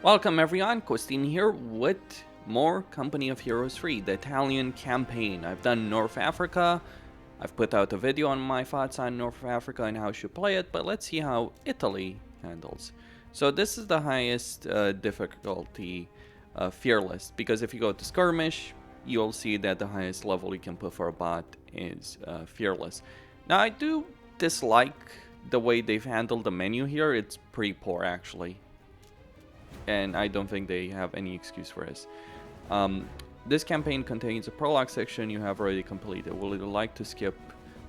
Welcome everyone, Costin here with more Company of Heroes 3, the Italian campaign. I've done North Africa, I've put out a video on my thoughts on North Africa and how I should play it, but let's see how Italy handles. So this is the highest difficulty Fearless, because if you go to Skirmish, you'll see that the highest level you can put for a bot is Fearless. Now I do dislike the way they've handled the menu here, it's pretty poor actually. And I don't think they have any excuse for this. This campaign contains a prologue section you have already completed. Would you like to skip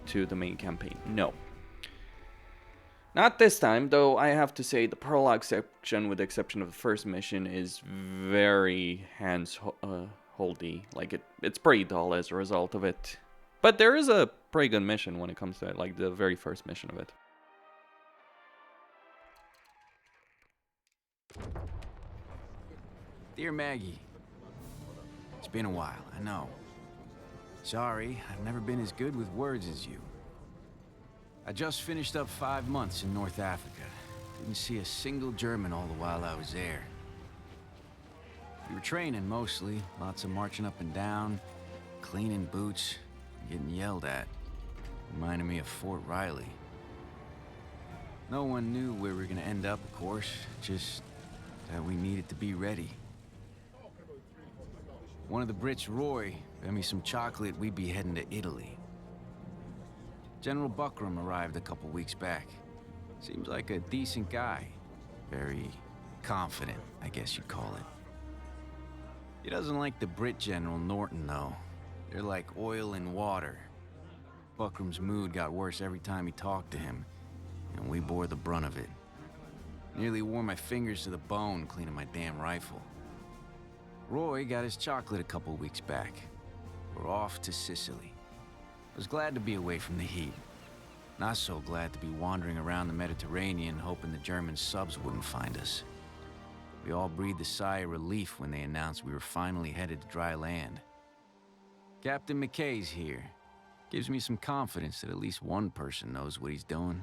to the main campaign? No. Not this time, though I have to say the prologue section, with the exception of the first mission, is very hands-holdy. Like, it's pretty dull as a result of it. But there is a pretty good mission when it comes to it, like the very first mission of it. Dear Maggie, it's been a while, I know. Sorry, I've never been as good with words as you. I just finished up 5 months in North Africa. Didn't see a single German all the while I was there. We were training mostly, lots of marching up and down, cleaning boots, getting yelled at. Reminded me of Fort Riley. No one knew where we were gonna end up, of course, just that we needed to be ready. One of the Brits, Roy, bet me some chocolate we'd be heading to Italy. General Buckram arrived a couple weeks back. Seems like a decent guy. Very confident, I guess you'd call it. He doesn't like the Brit General Norton, though. They're like oil and water. Buckram's mood got worse every time he talked to him, and we bore the brunt of it. Nearly wore my fingers to the bone cleaning my damn rifle. Roy got his chocolate a couple weeks back. We're off to Sicily. I was glad to be away from the heat. Not so glad to be wandering around the Mediterranean hoping the German subs wouldn't find us. We all breathed a sigh of relief when they announced we were finally headed to dry land. Captain McKay's here. Gives me some confidence that at least one person knows what he's doing.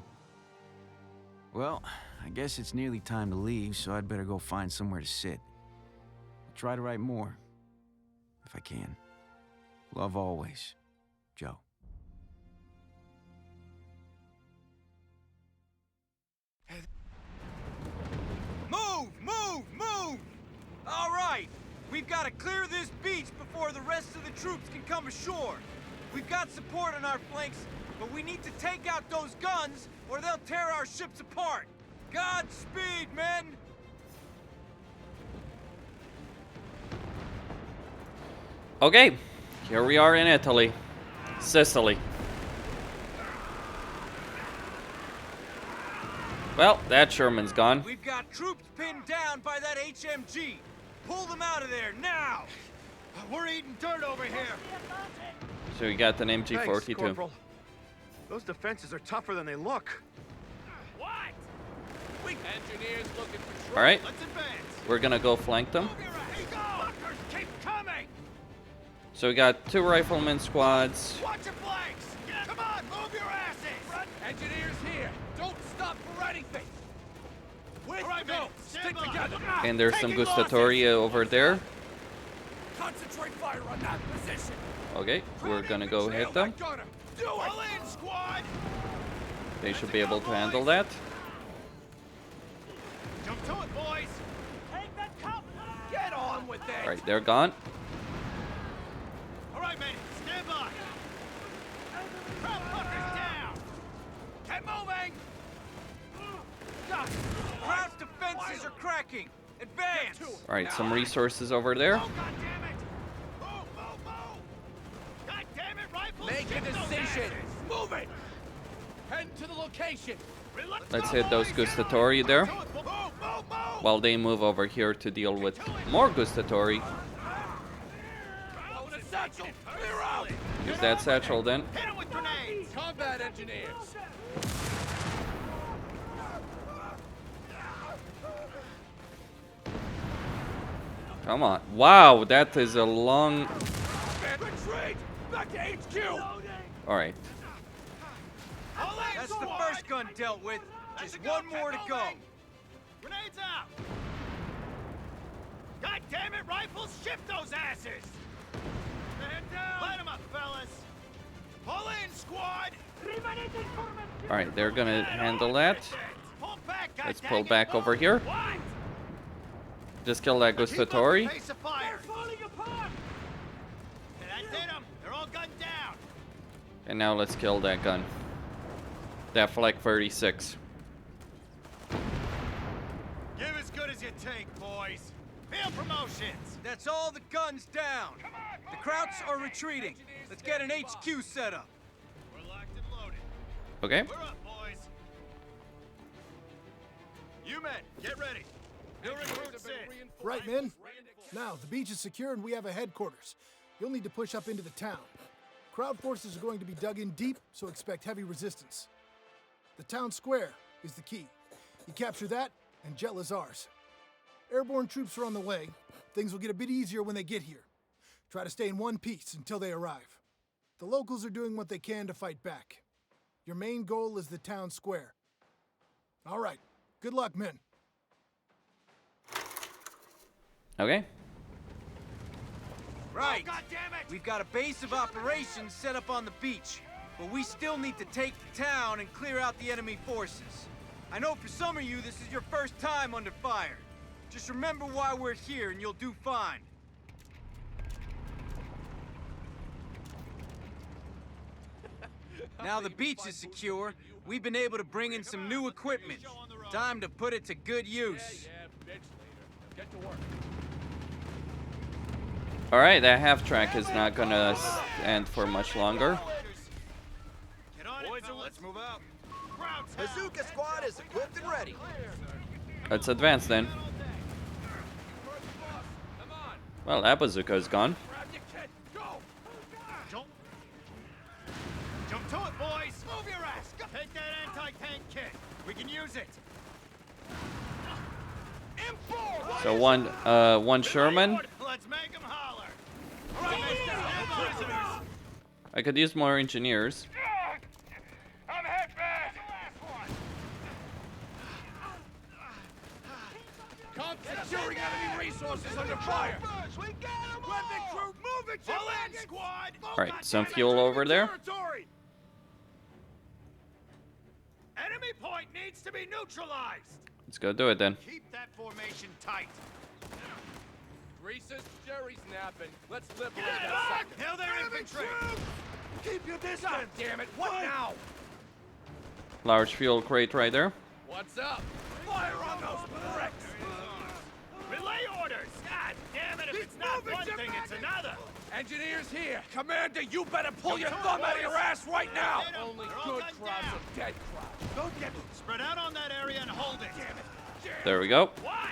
Well, I guess it's nearly time to leave, so I'd better go find somewhere to sit. I'll try to write more, if I can. Love always, Joe. Move! Move! Move! All right, we've got to clear this beach before the rest of the troops can come ashore. We've got support on our flanks, but we need to take out those guns or they'll tear our ships apart. Godspeed, men! Okay, here we are in Italy. Sicily. Well, that Sherman's gone. We've got troops pinned down by that HMG. Pull them out of there, now! We're eating dirt over here. So we got an MG42. Thanks, Corporal. Those defenses are tougher than they look. What? We engineers looking for trouble. All right, Let's advance. we're gonna go flank them. Fuckers keep coming. So we got 2 rifleman squads. Watch your flanks. Come on, move your asses. Engineers here. Don't stop for anything. All right, go. Stick together. And there's some Taking Gustatori over there. losses. Concentrate fire on that position. Okay, we're gonna go hit them. Do it. All in, squad. They should be able to handle that. Jump to it, boys. Take that cup. Get on with it. All right, they're gone. All right, men. Stand by. Crowd fuckers down. Keep moving. Crowd's defenses are cracking. Advance. All right, some resources over there. Oh, God damn it. Move, move, move. God damn it, rifles. Make a decision. Move it. Head to the location. Let's hit those Gustatori there, while they move over here to deal with more Gustatori. Use that satchel then. Hit him with grenades. Combat engineers. Come on. Wow, that is a long... Retreat. Back to HQ. All right. That's the first gun dealt with. Just one more to go. Grenades out. We'll shift those asses! Stand down! Light them up, fellas! Pull in, squad! Alright, they're gonna handle that. Pull back, Let's pull back over here. What? Just kill that Gustatori. Pace of fire. They're falling apart! That did them! They're all gunned down! And now let's kill that gun. That Fleck 36. Give as good as you take, boys. Field promotions! That's all the guns down! The Krauts are retreating. Let's get an HQ set up. We're locked and loaded. Okay. We're up, boys. You men, get ready. New recruits in. Right, men. Now, the beach is secure and we have a headquarters. You'll need to push up into the town. Crowd forces are going to be dug in deep, so expect heavy resistance. The town square is the key. You capture that, and Jet is ours. Airborne troops are on the way. Things will get a bit easier when they get here. Try to stay in one piece until they arrive. The locals are doing what they can to fight back. Your main goal is the town square. All right. Good luck, men. Okay. Right. Oh, we've got a base of operations set up on the beach, but we still need to take the town and clear out the enemy forces. I know for some of you this is your first time under fire. Just remember why we're here and you'll do fine. Now the beach is secure, we've been able to bring in some new equipment. Time to put it to good use. Get to work. Alright, that half track is not gonna stand for much longer. Get on it, let's move out. Bazooka squad is equipped and ready. Let's advance then. Well, that bazooka is gone. Jump to it, boys! Move your ass! Take that anti-tank kit. We can use it. So one Sherman. Let's make them holler. All right, I could use more engineers. I'm hit bad. Securing enemy resources under fire. We got them all. Weapon crew, move it, pull in, squad. All right, some fuel over there. Enemy point needs to be neutralized. Let's go do it then. Keep that formation tight. Greases, Jerry's napping. Let's liberate Get that back! sucker. Kill their infantry. Keep your distance. God damn it! What now? Large fuel crate right there. What's up? Fire on those bricks. Relay orders. God damn it! If it's not one thing, it's another. Engineers here. Commander, you better pull your thumb out of your ass right now. Only good crowds are dead crowds. Don't get spread out on that area and hold it. Damn it. There we go. Why?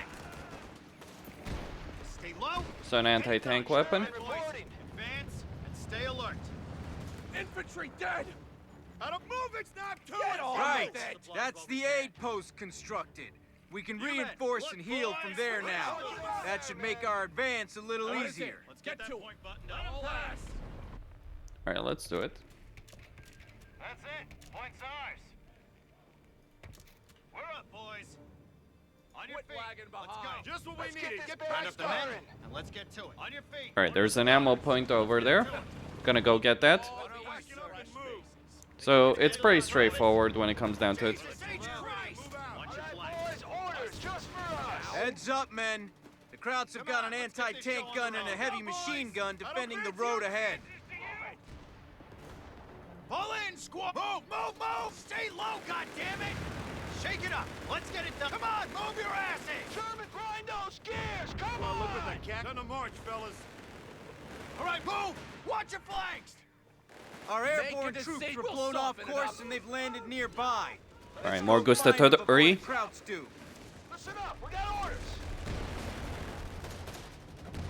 Stay low. So an anti-tank weapon. Advance and stay alert. Infantry dead. Out of move, it's not too Get off right. of it. That's the aid post constructed. We can reinforce and heal from there now. That should make our advance a little easier. Let's get to it. Double ass. All right, let's do it. That's it. Point's ours. We're up, boys. On your Quit feet. lagging Let's behind. go. Just what we needed. this Round up the men firing. and let's get to it. On your feet. All right, there's an ammo point over there. Gonna go get that. So it's pretty straightforward when it comes down to it. Heads up, men. The Krauts have got an anti-tank gun and a heavy machine gun defending the road ahead. Pull in, squad! Move, move, move! Stay low, goddammit! Shake it up! Let's get it done! Come on, move your asses! Sherman, grind those gears! Come on! Look at that cat. On the march, fellas. All right, move! Watch your flanks! Our airborne troops were blown off course and they've landed nearby. All right, more Gustatori. Krauts do. Listen up, we got orders!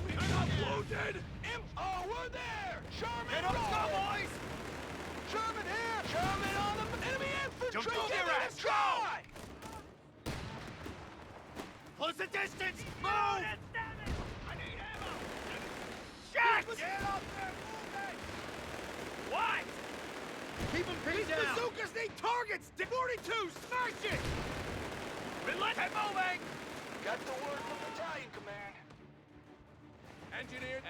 We got wounded. Oh, we're there! Sherman, Get up, go, boys! Sherman here! Sherman on the enemy infantry! Don't move Give your it a ass, try! Close the distance! Move! I need ammo! Shit! Get up there, moving! What? Keep them pinned down! These bazookas need targets! 42, smash it! Relent moving! Got the word from Battalion Command. Engineers.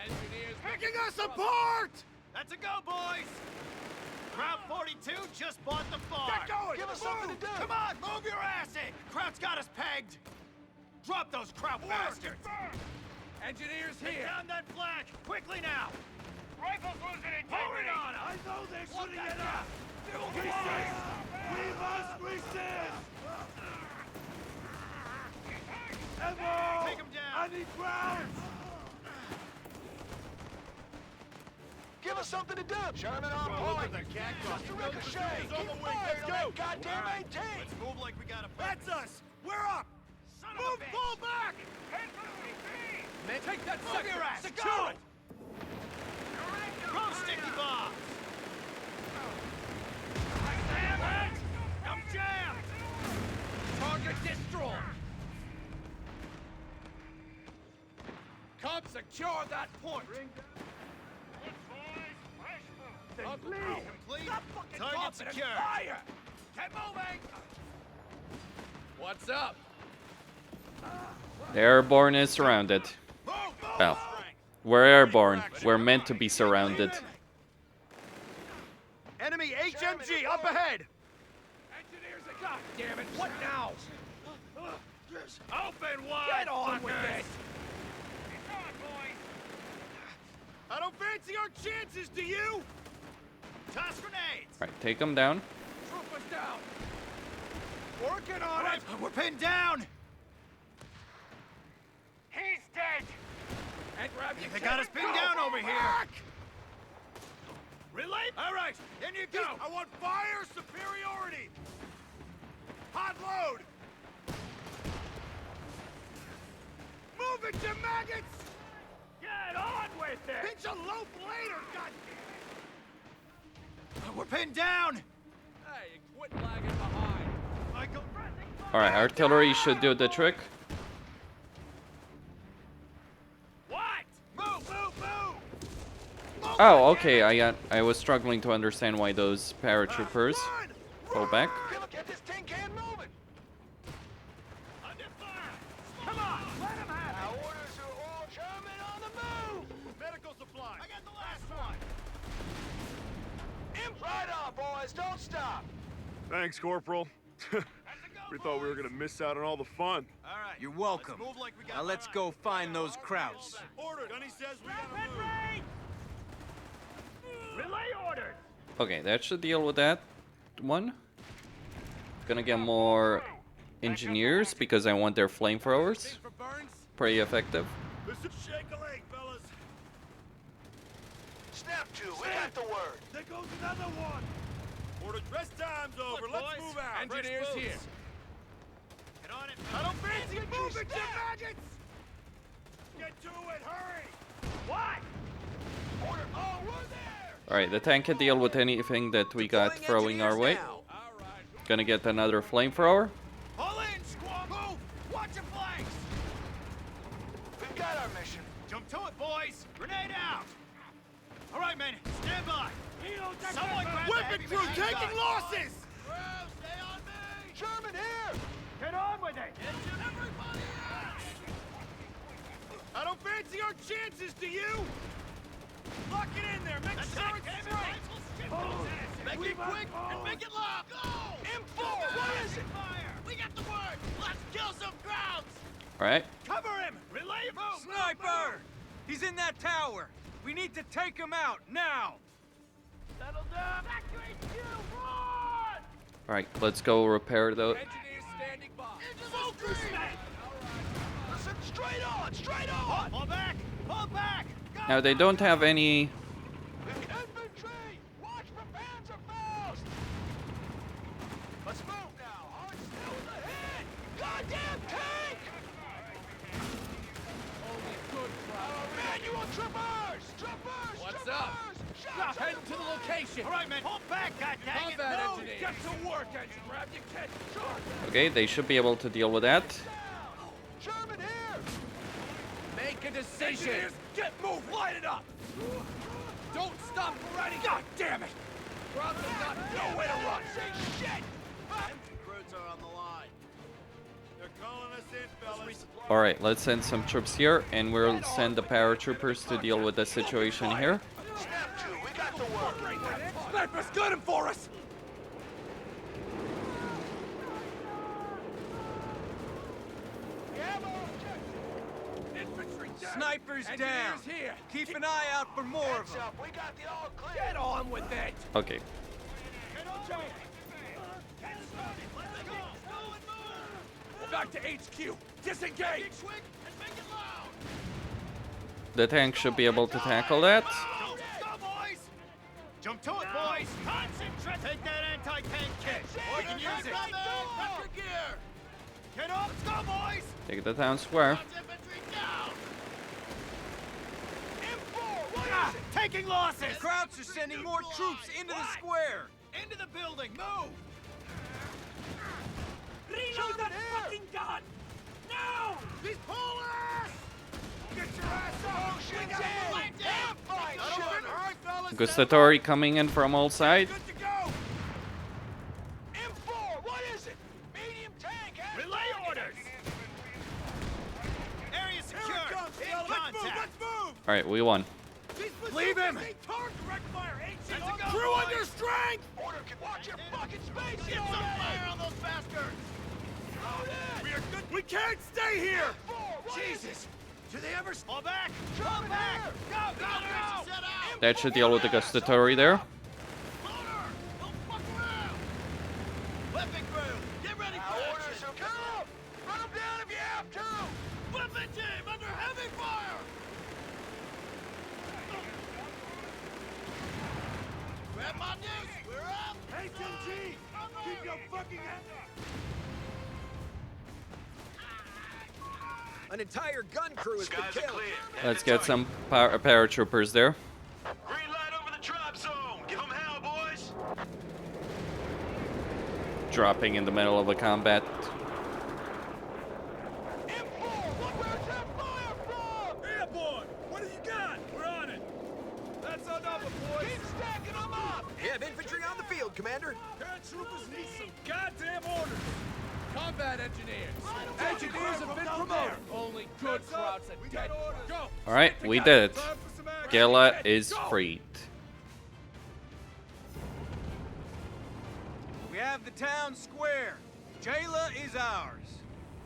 Picking us apart! That's a go, boys! Crowd 42 just bought the farm. Get going! Give us Move! something to do. Come on, move your ass in! Crowd's got us pegged! Drop those crowd bastards! Engineers Take here. down that flag! Quickly now! Rifles losing integrity. Hold it on! I know they're shooting at us. Resist! We must resist. Take him down! need grounds. Give us something to do. Sherman on point. Just a ricochet. Keep firing on that goddamn 18. Let's move like we got a That's us! We're up! Son of Move, a bitch! fall back! Head for the VP. Man, take that Move sector. your ass! Secure Go! it. Throw sticky bombs! Damn it! I'm jammed! Target destroyed. Come secure that point. Complete! Stop fucking Target coughing and secured. Fire! Get moving! What's up? The airborne is surrounded. Move! Move! Well, we're airborne. We're meant to be surrounded. Enemy HMG up ahead! Engineers, God damn it! What now? Open wide! Get on with fuckers! it! I don't fancy our chances, do you? Toss grenades! Right, take them down. Troopers down! Working on All right, it! we're pinned down! He's dead. And grab your They got us pinned down over here! Relay? All right, in you go! I want fire superiority! Hot load! Move it, you maggots! Get on with it. Pinch a loaf later, goddammit! We're pinned down! Hey, quit lagging behind. Michael. Alright, artillery should do the trick. What? Move, move, move! Move Oh, it, okay, I was struggling to understand why those paratroopers Run! pull back. Get this tin can moving. Under fire! Come on, let him have it. Our orders are all German on the move. Medical supply! I got the last one! Right on, boys. Don't stop. Thanks, Corporal. We thought we were gonna miss out on all the fun. All right. You're welcome. Let's move like we got Now let's go find those krauts. Order! Gunny says we gotta move. Relay orders. Okay, that should deal with that one. Gonna get more engineers because I want their flamethrowers. For burns? Pretty effective. This is shake a leg, fellas. Snap to. We got the word. There goes another one. Order dress time's over. Look, Let's boys, move out. Engineers Fresh here. boots. Get on it. I don't fancy it. Move it, you maggots! Get to it, hurry! What? Order. Oh, we're there. Alright, the tank can deal with anything that we got throwing our way. All right. Gonna get another flamethrower. Pull in, squad. Move. Watch your flanks. We've got our mission. Jump to it, boys. Grenade out. All right, men. Stand by. Someone grab the Whipping heavy through, machine taking gun. losses! Stay on me. German here. Get on with it. Everybody out. I don't fancy our chances, do you? Lock it in there, make sure it's straight! Make it quick and make it loud. Go. M4. What is it? Fire. We got the word. Let's kill some crowds. Alright. Cover him. Relay move. Sniper. He's in that tower. We need to take him out now. Settle down. Back to HQ. Run. Alright, let's go repair the... Engineers standing by. Focus, man. Listen, straight on. Straight on. Pull back. Pull back. Go. Now, they don't have any... Infantry. Watch for Panzerfaust. Let's move now. Hard still ahead. Goddamn tank. Only good crowd. Manual troopers. Troopers. What's troopers. up? Shots Heading to the location. All right, man. Pull back. God dang it. Combat Move. engineers. Get to work, engine. Grab your kit. Okay, they should be able to deal with that. German here. Make a decision. Engineers, get moving. Light it up. Don't stop already. God damn it. Crowds have got nowhere to run. Say shit. Crews are on the line. They're Calling us in, fellas. Alright, let's send some troops here, and we'll send the paratroopers to deal with the situation here. Snap two, we got the work. Sniper's got him for us! Infantry down! Snipers down. Engineers here! Keep an eye out for more of Heads them. up, we got the all clear. Get on with it! Okay. Back to HQ! Disengage! The tank should be able to tackle that. Don't stop, boys! Jump to it, boys! Concentrate! Take that anti-tank kit! We can use it! Prep your gear! Get up! Let's go, boys! Take the town square. Infantry down! Taking losses! Krauts are sending more troops into the square. Into the building! Move! Reload that fucking gun! No! These pullers! Get your ass up! We got to lay down! Fight! All right, fellas! Gustatori coming in from all sides. Good to go! M4, what is it? Medium tank, Relay orders! Area secure! In contact! Let's move! Alright, we won. Leave him! Crew under strength! Order can watch your fucking space! Get some fire on those bastards! We are good. We can't stay here! Jesus! Do they ever fall back? Fall back! Go, go, go! Set out! That should deal with the Gustatori there. Loader! Don't fuck around! Weapon crew! Get ready for Orders action! are come! Run them down if you have to! Weapon team under heavy fire! Grab my news! We're up! HMG! Keep your fucking hands up! An entire gun crew has been Skies are killed. clear. Let's get some paratroopers there. Green light over the drop zone. Give them hell, boys. Dropping in the middle of a combat. M4, where's that fire from? Airborne! What have you got? We're on it! That's our number, boys! Keep stacking them up! We have infantry on the field, Commander. Paratroopers need some goddamn orders! Combat engineers! Engineers have been promoted! Only good Krauts are dead. Go! Alright, we did it. Gela is freed. We have the town square. Jayla is ours.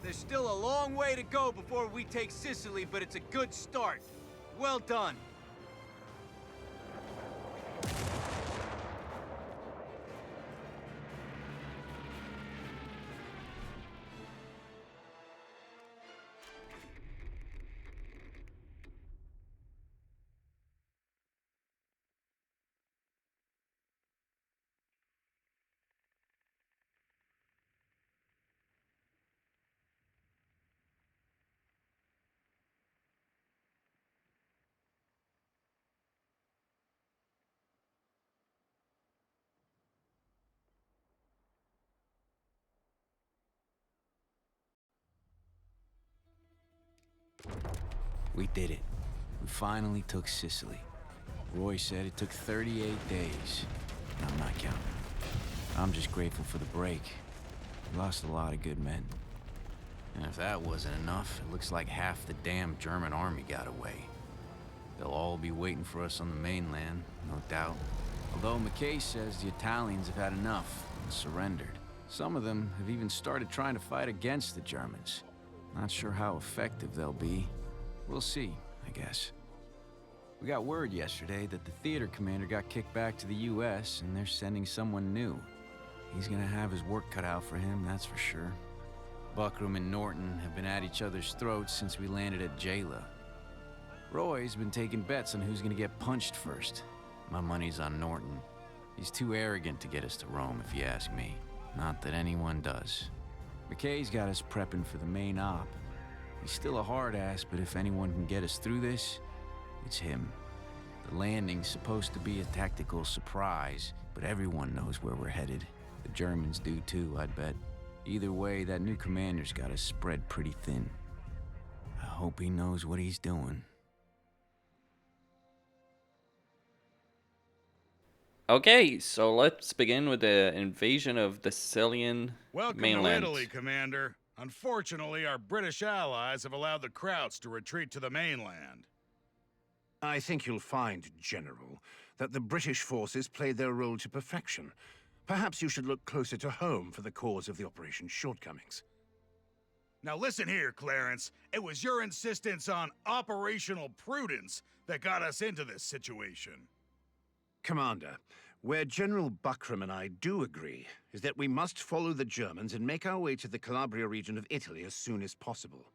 There's still a long way to go before we take Sicily, but it's a good start. Well done. We did it. We finally took Sicily. Roy said it took 38 days. And I'm not counting. I'm just grateful for the break. We lost a lot of good men. And if that wasn't enough, it looks like half the damn German army got away. They'll all be waiting for us on the mainland, no doubt. Although McKay says the Italians have had enough and surrendered. Some of them have even started trying to fight against the Germans. Not sure how effective they'll be. We'll see, I guess. We got word yesterday that the theater commander got kicked back to the US and they're sending someone new. He's gonna have his work cut out for him, that's for sure. Buckram and Norton have been at each other's throats since we landed at Jayla. Roy's been taking bets on who's gonna get punched first. My money's on Norton. He's too arrogant to get us to Rome, if you ask me. Not that anyone does. McKay's got us prepping for the main op. He's still a hard ass, but if anyone can get us through this, it's him. The landing's supposed to be a tactical surprise, but everyone knows where we're headed. The Germans do too, I'd bet. Either way, that new commander's got us spread pretty thin. I hope he knows what he's doing. Okay, so let's begin with the invasion of the Sicilian Welcome mainland. to Italy, Commander. Unfortunately, our British allies have allowed the Krauts to retreat to the mainland. I think you'll find, General, that the British forces played their role to perfection. Perhaps you should look closer to home for the cause of the operation's shortcomings. Now listen here, Clarence. It was your insistence on operational prudence that got us into this situation. Commander, where General Buckram and I do agree is that we must follow the Germans and make our way to the Calabria region of Italy as soon as possible.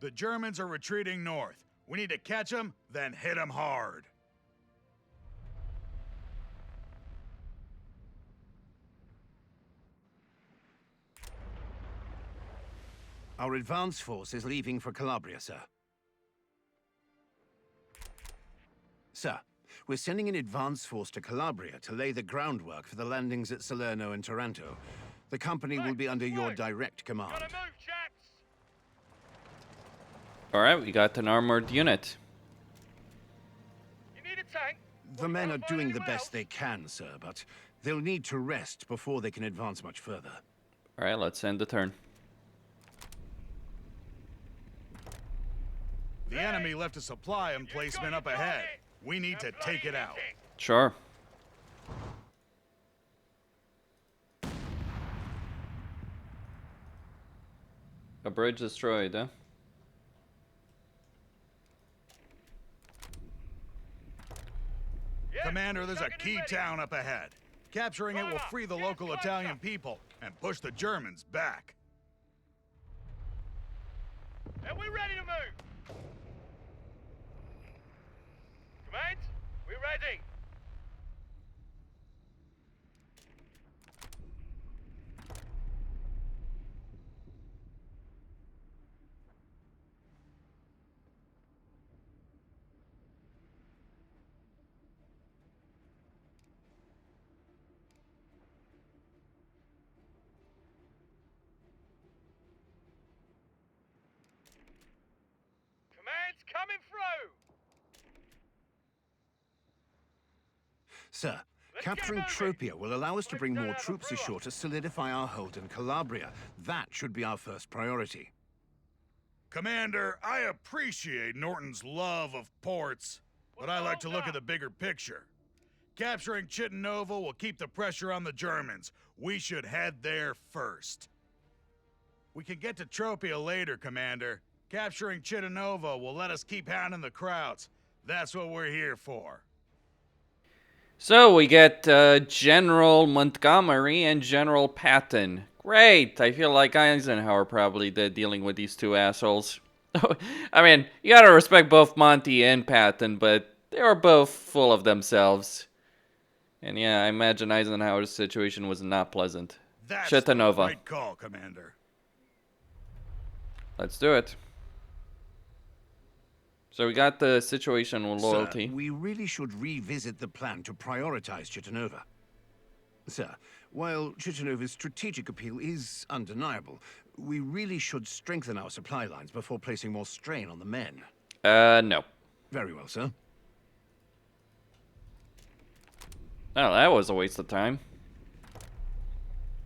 The Germans are retreating north. We need to catch them, then hit them hard. Our advance force is leaving for Calabria, sir. Sir, we're sending an advance force to Calabria to lay the groundwork for the landings at Salerno and Taranto. The company will be under your direct command. Gotta move, chaps! Alright, we got an armored unit. You need a tank? The men are doing the best they can, sir, but they'll need to rest before they can advance much further. Alright, let's end the turn. The enemy left a supply emplacement up ahead. We need to take it out. Sure. A bridge destroyed, huh? Commander, there's a key town up ahead. Capturing it will free the local Italian people and push the Germans back. And we're ready to move. Command, we're ready. Command's coming through. Sir, capturing Tropia will allow us to bring more troops ashore to solidify our hold in Calabria. That should be our first priority. Commander, I appreciate Norton's love of ports, but I like to look at the bigger picture. Capturing Chittanova will keep the pressure on the Germans. We should head there first. We can get to Tropia later, Commander. Capturing Chittanova will let us keep hounding the Krauts. That's what we're here for. So we get General Montgomery and General Patton. Great! I feel like Eisenhower probably did dealing with these two assholes. I mean, you gotta respect both Monty and Patton, but they were both full of themselves. And yeah, I imagine Eisenhower's situation was not pleasant. That's Chittanova. the right call, Commander. Let's do it. So we got the situation with loyalty. Sir, we really should revisit the plan to prioritize Chittanova. Sir, while Chittanova's strategic appeal is undeniable, we really should strengthen our supply lines before placing more strain on the men. No. Very well, sir. Oh, that was a waste of time.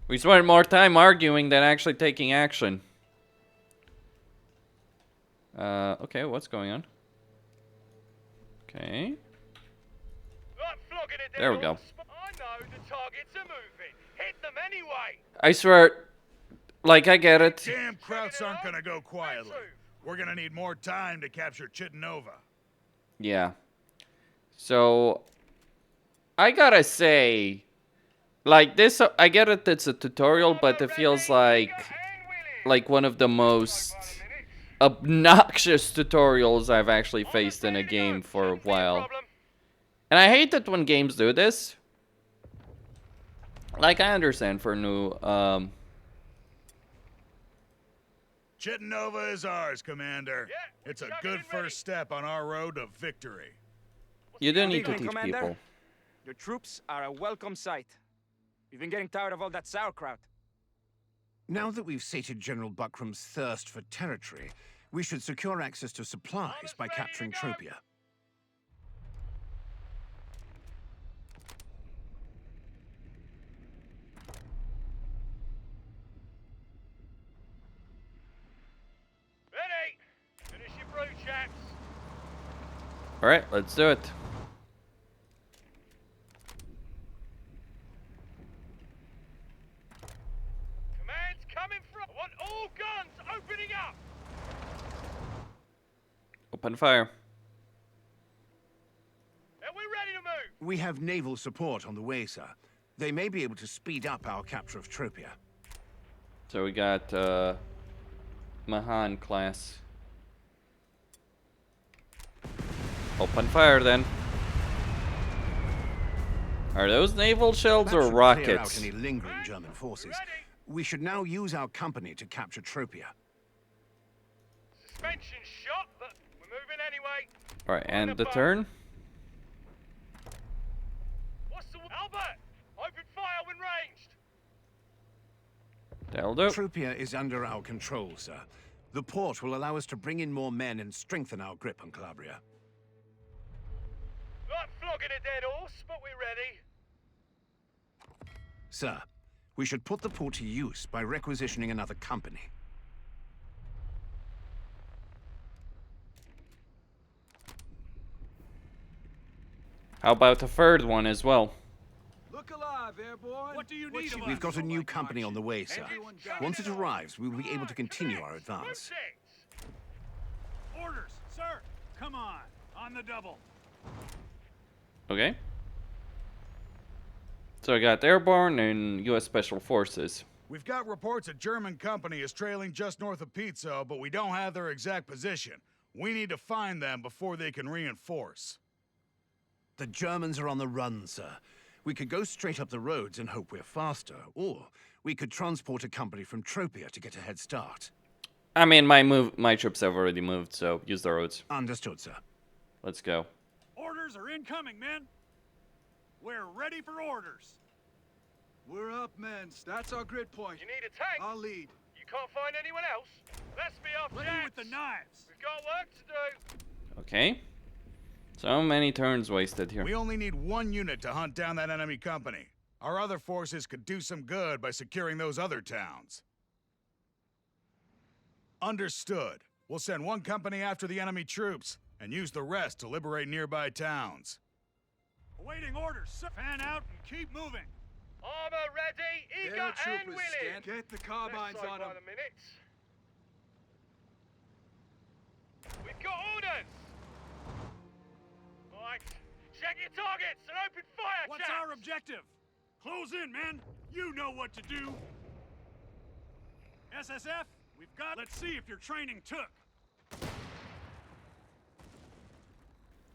We spent more time arguing than actually taking action. Okay, what's going on? Okay. There we go. I know the targets are moving. Hit them anyway. I swear, like, I get it. Damn Krauts aren't gonna go quietly. We're gonna need more time to capture Chittanova. Yeah. So, I gotta say, like, this, I get it, it's a tutorial, but it feels like one of the most obnoxious tutorials I've actually faced in a game for a while. And I hate it when games do this. Like, I understand for new, Chittanova is ours, Commander. It's a good first step on our road to victory. you do need to evening, teach Commander. people. Your troops are a welcome sight. We've been getting tired of all that sauerkraut. Now that we've sated General Buckram's thirst for territory, we should secure access to supplies by capturing Tropia. Alright, let's do it. Command's coming from. I want all guns opening up. Open fire. And we're ready to move. We have naval support on the way, sir. They may be able to speed up our capture of Tropia. So we got Mahan class. Open fire then. Are those naval shells That or should clear rockets? out any lingering German forces. We should now use our company to capture Tropia. Suspension shot, but we're moving anyway. Alright, and the turn. What's the Albert? Open fire when ranged. That'll do. Tropia is under our control, sir. The port will allow us to bring in more men and strengthen our grip on Calabria. Not flogging a dead horse, but we're ready. Sir, we should put the port to use by requisitioning another company. How about a third one as well? Look alive, airborne. What do you need of us? We've got a new company on the way, sir. Once it arrives, we will be able to continue our advance. Orders, sir. Come on the double. Okay. So I got airborne and U.S. Special Forces. We've got reports a German company is trailing just north of Pizzo, but we don't have their exact position. We need to find them before they can reinforce. The Germans are on the run, sir. We could go straight up the roads and hope we're faster, or we could transport a company from Tropia to get a head start. I mean, my troops have already moved, so use the roads. Understood, sir. Let's go. Orders are incoming, men. We're ready for orders. We're up, men. That's our grid point. You need a tank? I'll lead. You can't find anyone else? Let's be off Ready jets. with the knives. We've got work to do. Okay. So many turns wasted here. We only need one unit to hunt down that enemy company. Our other forces could do some good by securing those other towns. Understood. We'll send one company after the enemy troops, and use the rest to liberate nearby towns. Awaiting orders, sir. Fan out and keep moving. Armor ready, eager and willing. Get the carbines on them. We've got orders. Right, check your targets and open fire. What's our objective? Close in, men. You know what to do. SSF, we've got. Let's see if your training took.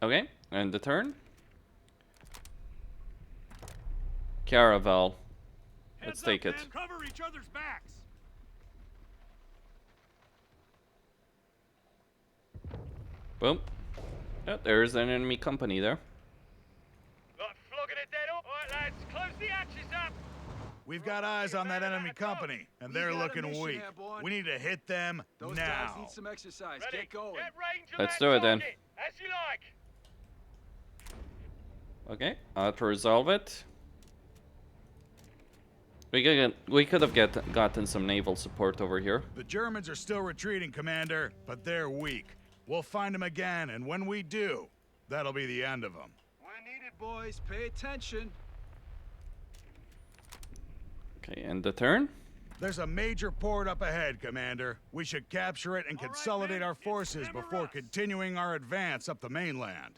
Okay, and the turn. Caravel. Let's take it. Cover each other's backs. Boom. Oh, there's an enemy company there. Not flogging it dead up. All right, lads, close the hatches up. We've got eyes on that enemy company, and they're looking weak. We need to hit them Those guys now. need some exercise. Ready. Get going. Get range of Let's that do it then. target, as you like. Okay, to resolve it. We could have gotten some naval support over here. The Germans are still retreating, Commander, but they're weak. We'll find them again, and when we do, that'll be the end of them. We're needed, boys. Pay attention. Okay, and the turn. There's a major port up ahead, Commander. We should capture it and All right, consolidate men, our it's forces them or before us. continuing our advance up the mainland.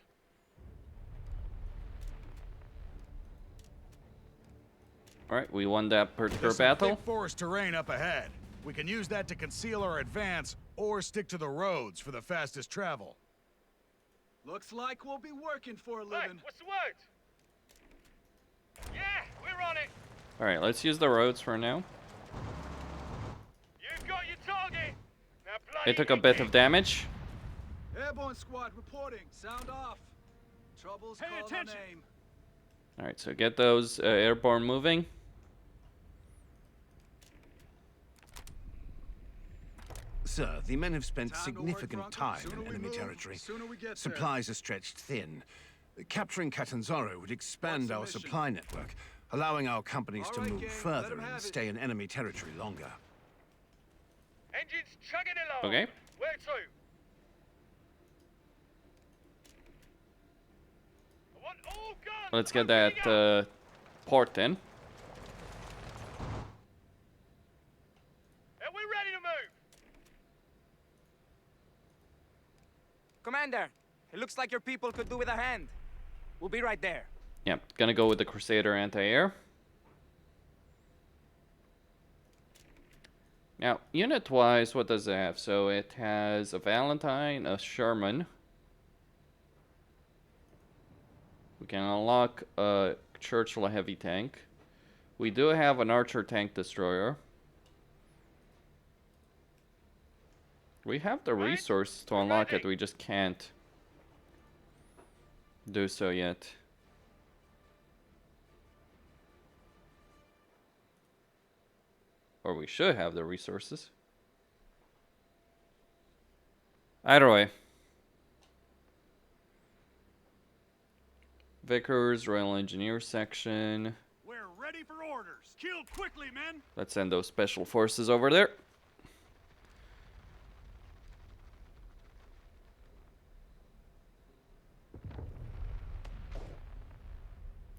Alright, we won that particular There's some battle. thick forest terrain up ahead. We can use that to conceal our advance or stick to the roads for the fastest travel. Looks like we'll be working for a Hey, living. what's the word? Yeah, we're on it. Alright, let's use the roads for now. You've got your target. Now bloody They took a bit of damage. Airborne squad reporting. Sound off. Trouble's Pay called our attention. name. Alright, so get those airborne moving. Sir, the men have spent Time to work, significant Bronco. time Sooner in we enemy move, territory. sooner we get there. Supplies are stretched thin. Capturing Catanzaro would expand What's the our mission? supply network, allowing our companies All to right, move gang, let further 'em and have it. stay in enemy territory longer. Engines chugging along. Okay. Where to? Let's get that port in. Are we ready to move? Commander, it looks like your people could do with a hand. We'll be right there. Yeah, gonna go with the Crusader anti-air. Now, unit-wise, what does it have? So it has a Valentine, a Sherman. We can unlock a Churchill heavy tank. We do have an Archer tank destroyer. We have the resources to unlock it, we just can't do so yet. Or we should have the resources. Either way. Vickers, Royal Engineer section. We're ready for orders. Kill quickly, men. Let's send those special forces over there.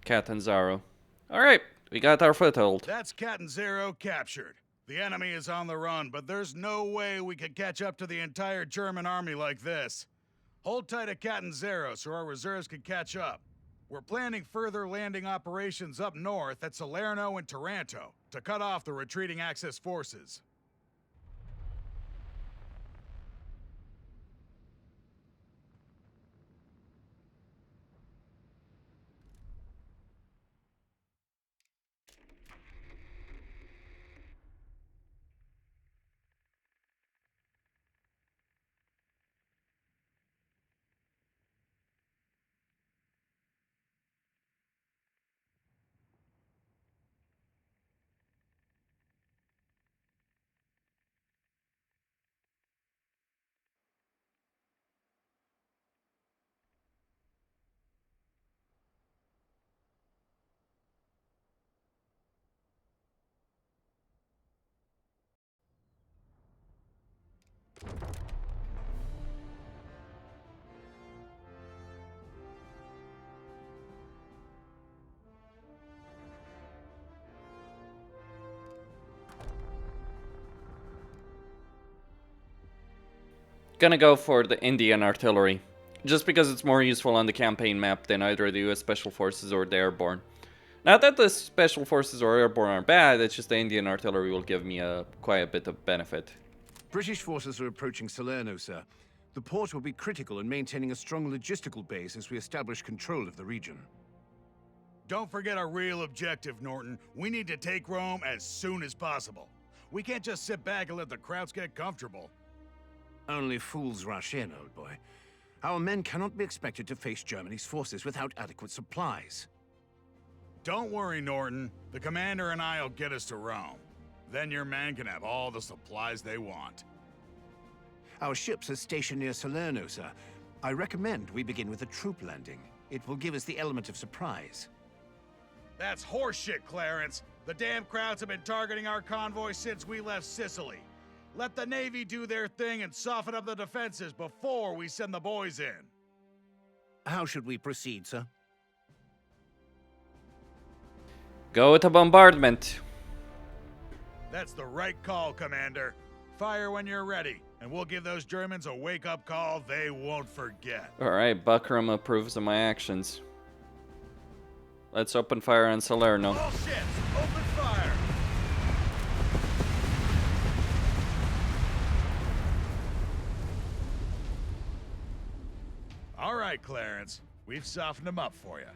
Catanzaro. Alright, we got our foothold. That's Catanzaro captured. The enemy is on the run, but there's no way we could catch up to the entire German army like this. Hold tight at Catanzaro so our reserves can catch up. We're planning further landing operations up north at Salerno and Taranto to cut off the retreating Axis forces. Gonna go for the Indian artillery, just because it's more useful on the campaign map than either the US Special Forces or the Airborne. Not that the Special Forces or Airborne are bad, it's just the Indian artillery will give me quite a bit of benefit. British forces are approaching Salerno, sir. The port will be critical in maintaining a strong logistical base as we establish control of the region. Don't forget our real objective, Norton. We need to take Rome as soon as possible. We can't just sit back and let the Krauts get comfortable. Only fools rush in, old boy. Our men cannot be expected to face Germany's forces without adequate supplies. Don't worry, Norton. The commander and I'll get us to Rome. Then your men can have all the supplies they want. Our ships are stationed near Salerno, sir. I recommend we begin with a troop landing. It will give us the element of surprise. That's horseshit, Clarence. The damn Krauts have been targeting our convoy since we left Sicily. Let the Navy do their thing and soften up the defenses before we send the boys in. How should we proceed, sir? Go with a bombardment. That's the right call, Commander. Fire when you're ready, and we'll give those Germans a wake-up call they won't forget. Alright, Buckram approves of my actions. Let's open fire on Salerno. All ships, open fire! All right, Clarence. We've softened them up for you.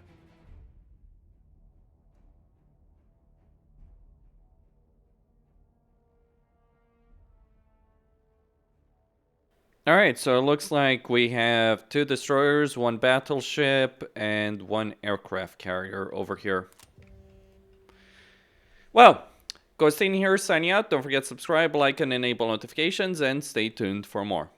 Alright, so it looks like we have 2 destroyers, 1 battleship, and 1 aircraft carrier over here. Well, Ghostin here signing out. Don't forget to subscribe, like, and enable notifications, and stay tuned for more.